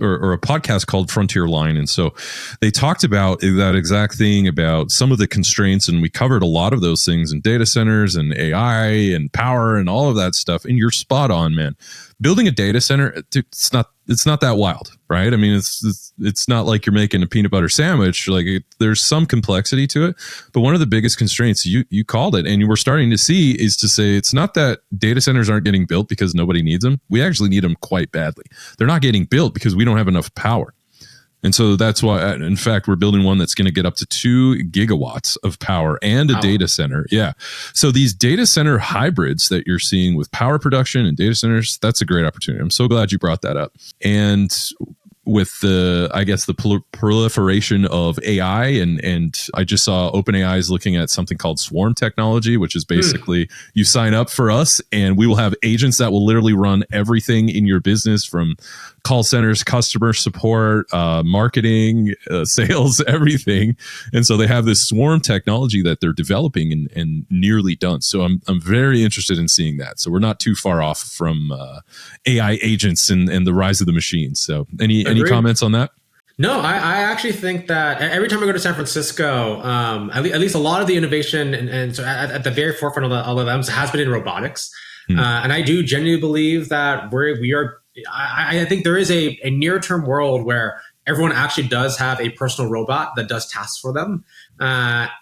or a podcast called Frontier Line. And so they talked about that exact thing about some of the constraints. And we covered a lot of those things in data centers and AI and power and all of that stuff. And you're spot on, man. Building a data center, it's not that wild, right? I mean, it's not like you're making a peanut butter sandwich. Like there's some complexity to it, but one of the biggest constraints you called it, and you were starting to see, is to say it's not that data centers aren't getting built because nobody needs them. We actually need them quite badly. They're not getting built because we don't have enough power. And so that's why, in fact, we're building one that's going to get up to 2 gigawatts of power and a data center. Yeah. So these data center hybrids that you're seeing with power production and data centers, that's a great opportunity. I'm so glad you brought that up. And with the proliferation of AI and I just saw OpenAI is looking at something called swarm technology, which is basically you sign up for us and we will have agents that will literally run everything in your business, from call centers, customer support, marketing, sales, everything. And so they have this swarm technology that they're developing and nearly done. So I'm very interested in seeing that. So we're not too far off from AI agents and the rise of the machines. So any comments on that? No, I actually think that every time I go to San Francisco, at least a lot of the innovation and so at the very forefront of the LLMs has been in robotics. And I do genuinely believe that I think there is a near-term world where everyone actually does have a personal robot that does tasks for them,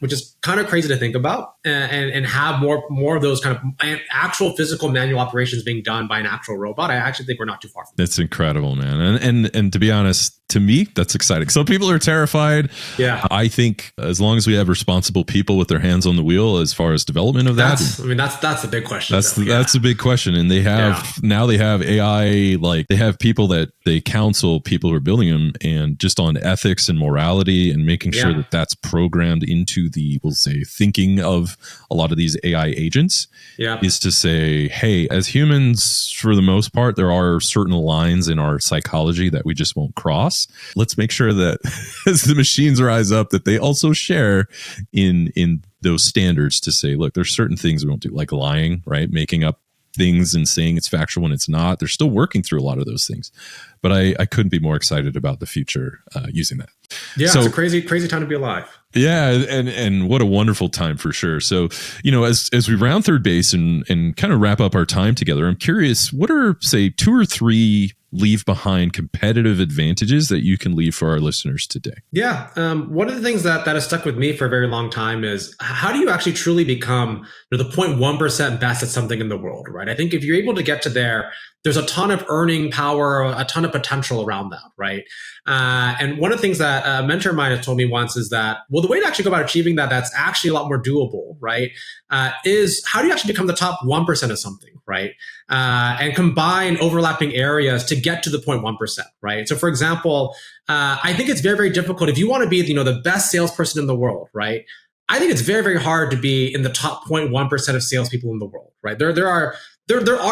which is kind of crazy to think about, and have more of those kind of actual physical manual operations being done by an actual robot. I actually think we're not too far from that. That's incredible, man. And to be honest, to me, that's exciting. Some people are terrified. Yeah. I think as long as we have responsible people with their hands on the wheel as far as development of that's the big question. That's a big question. And they have now they have AI, like they have people that they counsel people who are building them, and just on ethics and morality and making sure that that's programmed into the, we'll say, thinking of a lot of these AI agents, is to say, hey, as humans, for the most part, there are certain lines in our psychology that we just won't cross. Let's make sure that as the machines rise up, that they also share in those standards to say, look, there's certain things we won't do, like lying, right? Making up things and saying it's factual when it's not. They're still working through a lot of those things. But I couldn't be more excited about the future using that. Yeah, so, it's a crazy time to be alive. Yeah, and what a wonderful time for sure. So, as we round third base and kind of wrap up our time together, I'm curious, what are, say, 2 or 3 leave behind competitive advantages that you can leave for our listeners today? Yeah. One of the things that has stuck with me for a very long time is how do you actually truly become the 0.1% best at something in the world, right? I think if you're able to get to there, there's a ton of earning power, a ton of potential around that, right? And one of the things that a mentor of mine has told me once is that, well, the way to actually go about achieving that, that's actually a lot more doable, right? Is how do you actually become the top 1% of something, right? And combine overlapping areas to get to the 0.1%, right? So for example, I think it's very, very difficult if you want to be, the best salesperson in the world, right? I think it's very, very hard to be in the top 0.1% of salespeople in the world, right? There are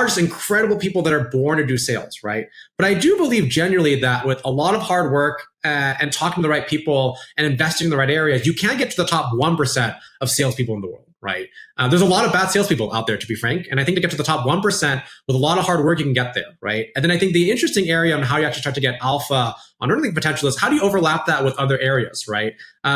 just incredible people that are born to do sales, right? But I do believe genuinely that with a lot of hard work and talking to the right people and investing in the right areas, you can get to the top 1% of salespeople in the world, right? There's a lot of bad salespeople out there, to be frank. And I think to get to the top 1% with a lot of hard work, you can get there, right? And then I think the interesting area on how you actually start to get alpha on earning potential is how do you overlap that with other areas, right?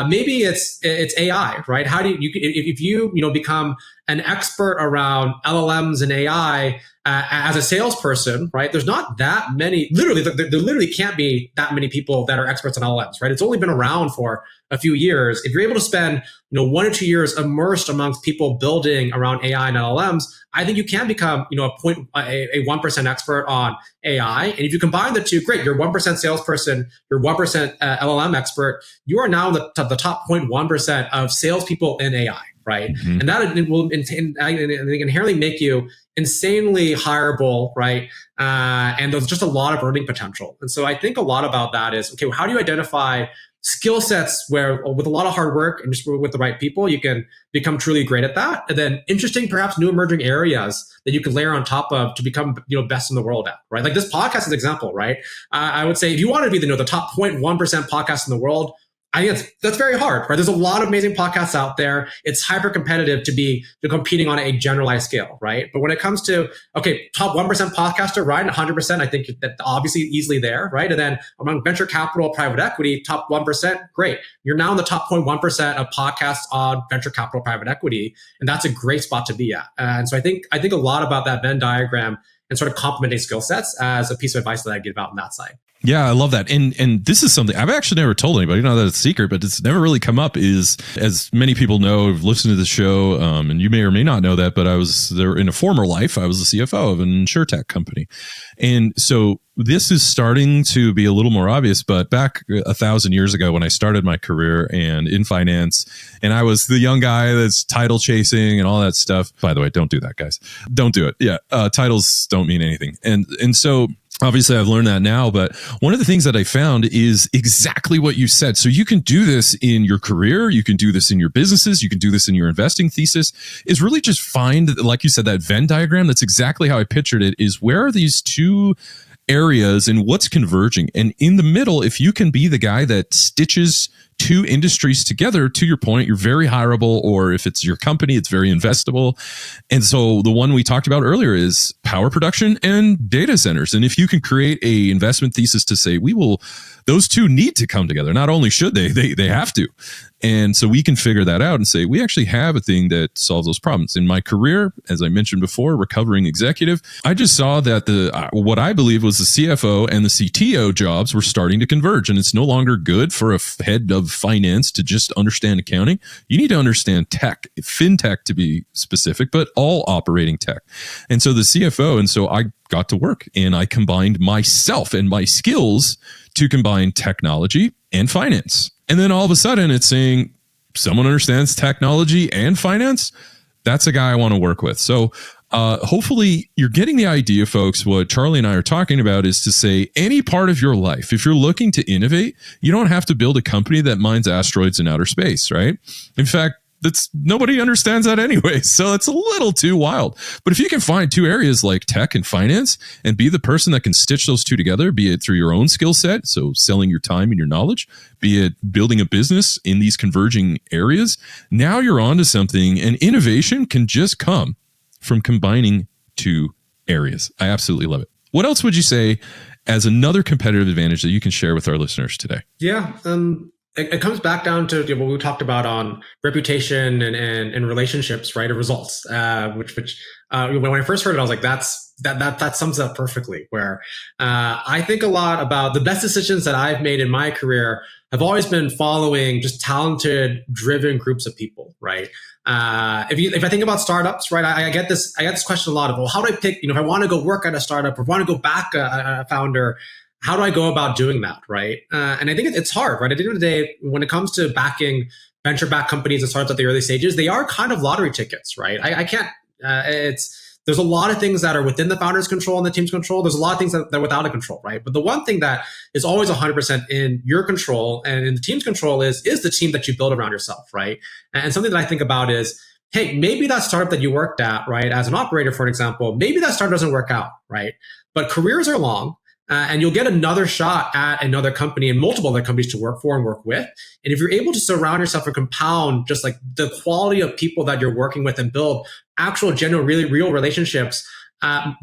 Maybe it's AI, right? How do you if you become an expert around LLMs and AI as a salesperson, right? There's not that many. Literally, there literally can't be that many people that are experts on LLMs, right? It's only been around for a few years. If you're able to spend 1 or 2 years immersed amongst people building around AI and LLMs, I think you can become a 1% expert on AI. And if you combine the two, great. You're 1% salesperson, you're 1% LLM expert. You are now the top 0.1% of salespeople in AI, right? Mm-hmm. And that will inherently make you insanely hireable, right? And there's just a lot of earning potential. And so I think a lot about that is, okay, how do you identify skill sets where with a lot of hard work and just with the right people, you can become truly great at that. And then interesting, perhaps new emerging areas that you can layer on top of to become, best in the world at, right? Like this podcast is an example, right? I would say if you want to be the top 0.1% podcast in the world, I think that's very hard, right? There's a lot of amazing podcasts out there. It's hyper competitive to be competing on a generalized scale, right? But when it comes to, okay, top 1% podcaster, right? 100%, I think that obviously easily there, right? And then among venture capital, private equity, top 1%, great. You're now in the top 0.1% of podcasts on venture capital, private equity. And that's a great spot to be at. And so I think a lot about that Venn diagram and sort of complementing skill sets as a piece of advice that I give out on that side. Yeah, I love that. And this is something I've actually never told anybody, not that it's a secret, but it's never really come up is, as many people know, who've listened to the show, and you may or may not know that, but I was there in a former life. I was the CFO of an insurtech company. And so this is starting to be a little more obvious, but back 1,000 years ago when I started my career and in finance, and I was the young guy that's title chasing and all that stuff. By the way, don't do that, guys. Don't do it. Yeah. Titles don't mean anything. And so obviously I've learned that now, but one of the things that I found is exactly what you said. So you can do this in your career. You can do this in your businesses. You can do this in your investing thesis, is really just find, like you said, that Venn diagram. That's exactly how I pictured it, is where are these two areas and what's converging? And in the middle, if you can be the guy that stitches two industries together, to your point, you're very hireable, or if it's your company, it's very investable. And so the one we talked about earlier is power production and data centers. And if you can create a investment thesis to say, those two need to come together. Not only should they have to. And so we can figure that out and say, we actually have a thing that solves those problems. In my career, as I mentioned before, recovering executive, I just saw that what I believe was the CFO and the CTO jobs were starting to converge. And it's no longer good for a head of finance to just understand accounting. You need to understand tech, fintech to be specific, but all operating tech. And so the CFO, and so I got to work and I combined myself and my skills to combine technology and finance. And then all of a sudden it's saying someone understands technology and finance. That's a guy I want to work with. So hopefully you're getting the idea, folks. What Charlie and I are talking about is to say any part of your life, if you're looking to innovate, you don't have to build a company that mines asteroids in outer space, right? In fact, nobody understands that anyway. So it's a little too wild. But if you can find two areas like tech and finance and be the person that can stitch those two together, be it through your own skill set, so selling your time and your knowledge, be it building a business in these converging areas, now you're onto something, and innovation can just come from combining two areas. I absolutely love it. What else would you say as another competitive advantage that you can share with our listeners today? Yeah. it comes back down to what we talked about on reputation and relationships, right? Or results, when I first heard it, I was like, that sums it up perfectly. Where I think a lot about the best decisions that I've made in my career have always been following just talented, driven groups of people, right? If I think about startups, right, I get this question a lot of, well, how do I pick, if I want to go work at a startup or want to go back a founder, how do I go about doing that, right? And I think it's hard, right? At the end of the day, when it comes to backing venture-backed companies and startups at the early stages, they are kind of lottery tickets, right? I can't, there's a lot of things that are within the founder's control and the team's control. There's a lot of things that are without a control, right? But the one thing that is always 100% in your control and in the team's control is the team that you build around yourself, right? And something that I think about is, hey, maybe that startup that you worked at, right, as an operator, for example, maybe that startup doesn't work out, right? But careers are long. And you'll get another shot at another company and multiple other companies to work for and work with. And if you're able to surround yourself and compound just like the quality of people that you're working with and build actual, genuine, really real relationships,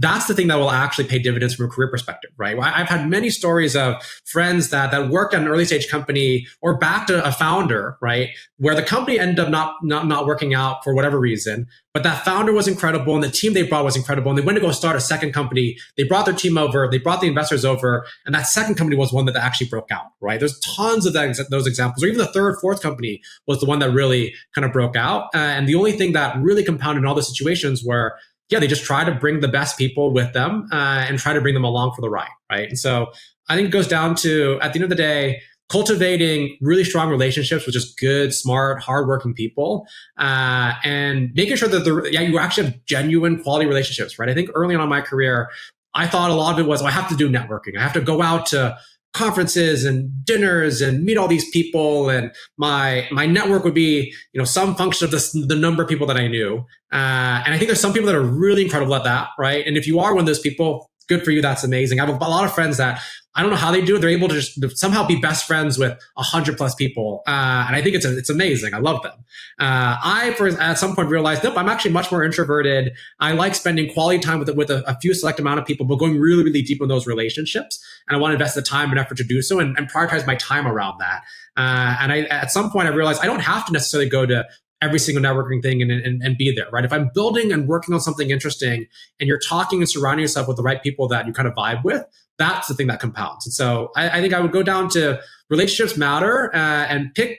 that's the thing that will actually pay dividends from a career perspective, right? I've had many stories of friends that worked at an early stage company or backed a founder, right, where the company ended up not working out for whatever reason, but that founder was incredible and the team they brought was incredible, and they went to go start a second company. They brought their team over, they brought the investors over, and that second company was one that actually broke out, right? There's tons of those examples, or even the third, fourth company was the one that really kind of broke out. And the only thing that really compounded in all the situations were, they just try to bring the best people with them and try to bring them along for the ride, right? And so I think it goes down to, at the end of the day, cultivating really strong relationships with just good, smart, hardworking people, and making sure that you actually have genuine quality relationships, right? I think early on in my career, I thought a lot of it was, I have to do networking. I have to go out to conferences and dinners and meet all these people, and my network would be some function of the number of people that I knew. And I think there's some people that are really incredible at that, right? And if you are one of those people, good for you. That's amazing. I have a lot of friends that I don't know how they do it. They're able to just somehow be best friends with 100+ people. And I think it's amazing. I love them. At some point realized, nope, I'm actually much more introverted. I like spending quality time with a few select amount of people, but going really, really deep in those relationships. And I want to invest the time and effort to do so and prioritize my time around that. At some point I realized I don't have to necessarily go to every single networking thing and be there, right? If I'm building and working on something interesting and you're talking and surrounding yourself with the right people that you kind of vibe with, that's the thing that compounds. And so I think I would go down to relationships matter, and pick,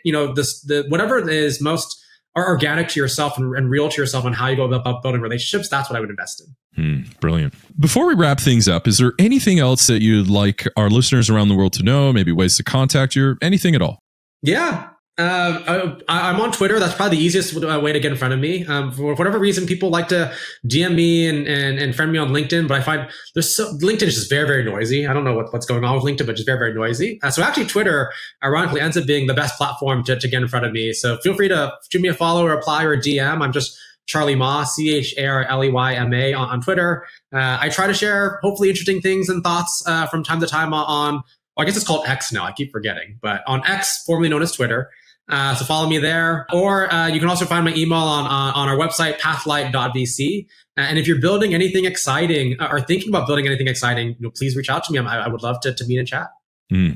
whatever is most organic to yourself and real to yourself on how you go about building relationships. That's what I would invest in. Brilliant. Before we wrap things up, is there anything else that you'd like our listeners around the world to know? Maybe ways to contact you, anything at all? Yeah. I'm on Twitter. That's probably the easiest way to get in front of me. For whatever reason, people like to DM me and friend me on LinkedIn, but I find LinkedIn is just very, very noisy. I don't know what's going on with LinkedIn, but just very, very noisy. So actually Twitter, ironically, ends up being the best platform to get in front of me. So feel free to shoot me a follow or reply or a DM. I'm just Charley Ma, CharleyMa on Twitter. I try to share hopefully interesting things and thoughts from time to time on I guess it's called X now. I keep forgetting, but on X, formerly known as Twitter. So follow me there, or you can also find my email on our website, pathlight.vc. And if you're building anything exciting or thinking about building anything exciting, please reach out to me. I would love to meet and chat.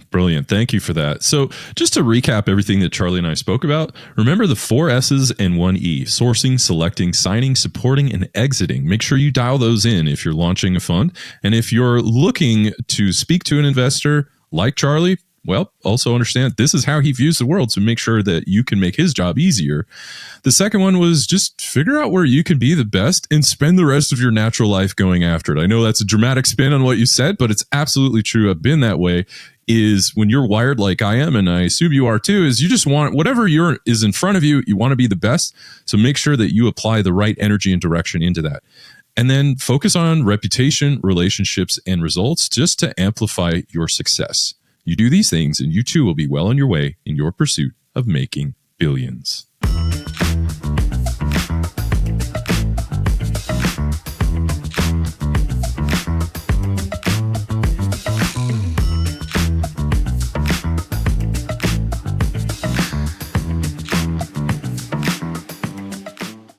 Brilliant. Thank you for that. So just to recap everything that Charley and I spoke about, remember the 4 S's and 1 E: sourcing, selecting, signing, supporting, and exiting. Make sure you dial those in if you're launching a fund. And if you're looking to speak to an investor like Charley, well, also understand this is how he views the world, so make sure that you can make his job easier. The second one was just figure out where you can be the best and spend the rest of your natural life going after it. I know that's a dramatic spin on what you said, but it's absolutely true. I've been that way. Is when you're wired like I am, and I assume you are too, is you just want whatever is in front of you, you want to be the best. So make sure that you apply the right energy and direction into that. And then focus on reputation, relationships, and results just to amplify your success. You do these things and you too will be well on your way in your pursuit of making billions.